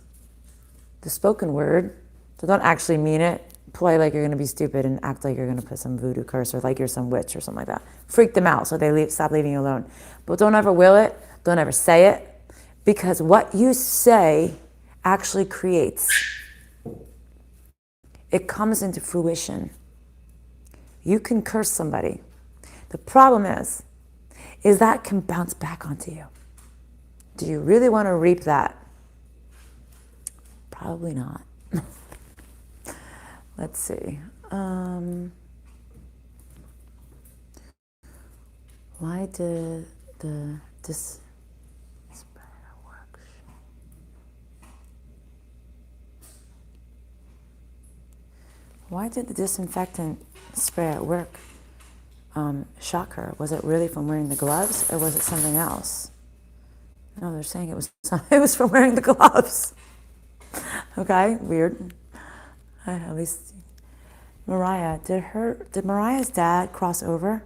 the spoken word, so don't actually mean it. Play like you're going to be stupid and act like you're going to put some voodoo curse or like you're some witch or something like that. Freak them out so they stop leaving you alone. But don't ever will it. Don't ever say it, because what you say actually creates. It comes into fruition. You can curse somebody. The problem is, is that can bounce back onto you. Do you really want to reap that? Probably not. Let's see. Why did this work? Why did the disinfectant spray at work shock her? Was it really from wearing the gloves, or was it something else? No, they're saying it was from wearing the gloves. Okay, weird. At least Mariah, did Mariah's dad cross over?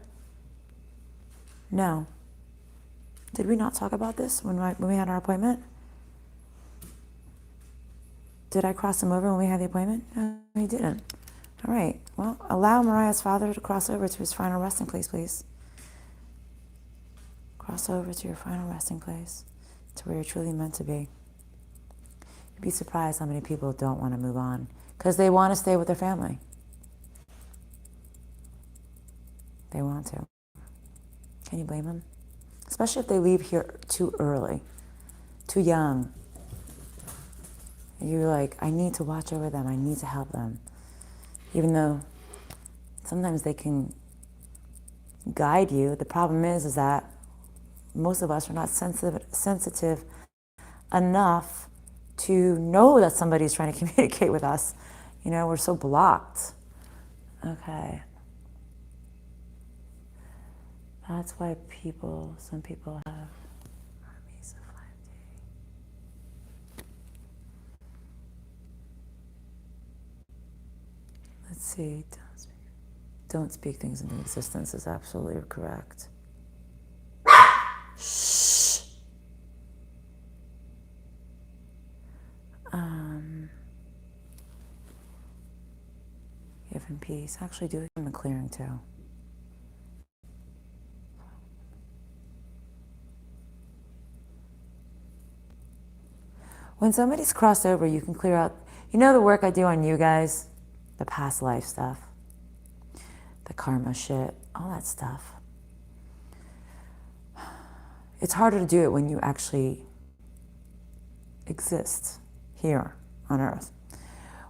No. Did we not talk about this when we had our appointment? Did I cross him over when we had the appointment? No, he didn't. All right. Well, allow Mariah's father to cross over to his final resting place, please. Cross over to your final resting place, to where you're truly meant to be. You'd be surprised how many people don't want to move on because they want to stay with their family. They want to. Can you blame them? Especially if they leave here too early, too young. You're like, I need to watch over them. I need to help them. Even though sometimes they can guide you. The problem is that most of us are not sensitive enough to know that somebody's trying to communicate with us. You know, we're so blocked. Okay. That's why some people have armies of 5D. Let's see. Don't speak things into existence is absolutely correct. Shh. Give him peace. Actually, do him a clearing too. When somebody's crossed over, you can clear out, you know the work I do on you guys? The past life stuff, the karma shit, all that stuff. It's harder to do it when you actually exist here on Earth.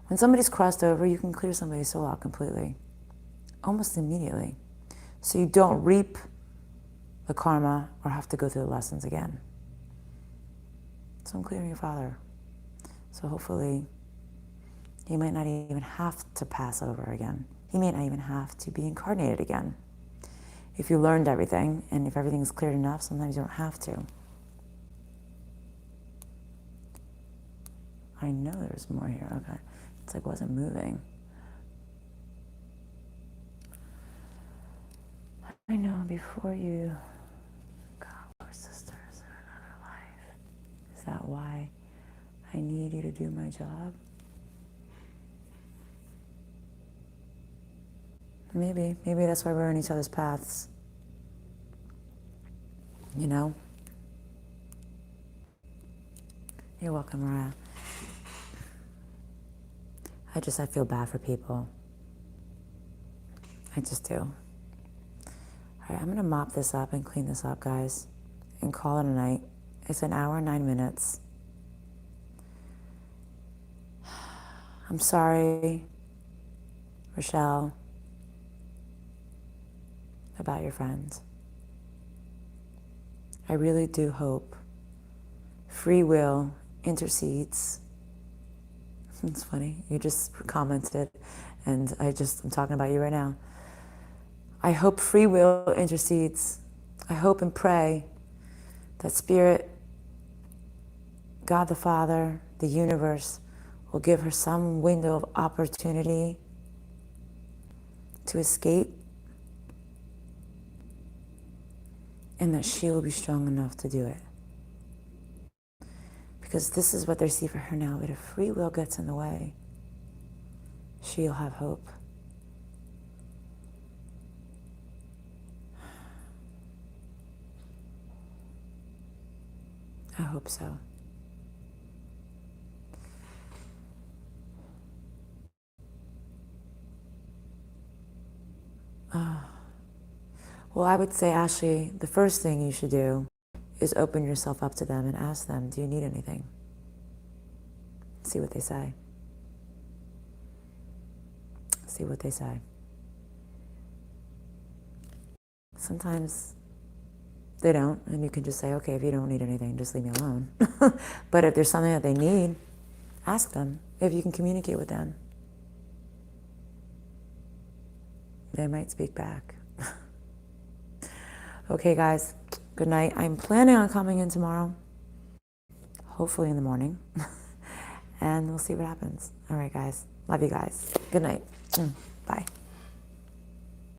When somebody's crossed over, you can clear somebody's soul out completely, almost immediately. So you don't reap the karma or have to go through the lessons again. So I'm clearing your father. So hopefully he might not even have to pass over again. He may not even have to be incarnated again. If you learned everything, and if everything's cleared enough, sometimes you don't have to. I know there's more here, okay. It's like wasn't moving. I know before you got we're sisters in another life. Is that why I need you to do my job? Maybe that's why we're in each other's paths. You know? You're welcome, Mariah. I feel bad for people. I just do. All right, I'm gonna mop this up and clean this up, guys, and call it a night. It's an hour and 9 minutes. I'm sorry, Rochelle, about your friends. I really do hope free will intercedes. It's funny, you just commented, and I'm talking about you right now. I hope free will intercedes. I hope and pray that Spirit, God the Father, the universe, will give her some window of opportunity to escape, and that she will be strong enough to do it. Because this is what they see for her now, but if free will gets in the way, she'll have hope. I hope so. Well, I would say, Ashley, the first thing you should do is open yourself up to them and ask them, do you need anything? See what they say. See what they say. Sometimes they don't, and you can just say, okay, if you don't need anything, just leave me alone. But if there's something that they need, ask them. If you can communicate with them, they might speak back. Okay, guys, good night. I'm planning on coming in tomorrow, hopefully in the morning, and we'll see what happens. All right, guys. Love you guys. Good night. Bye.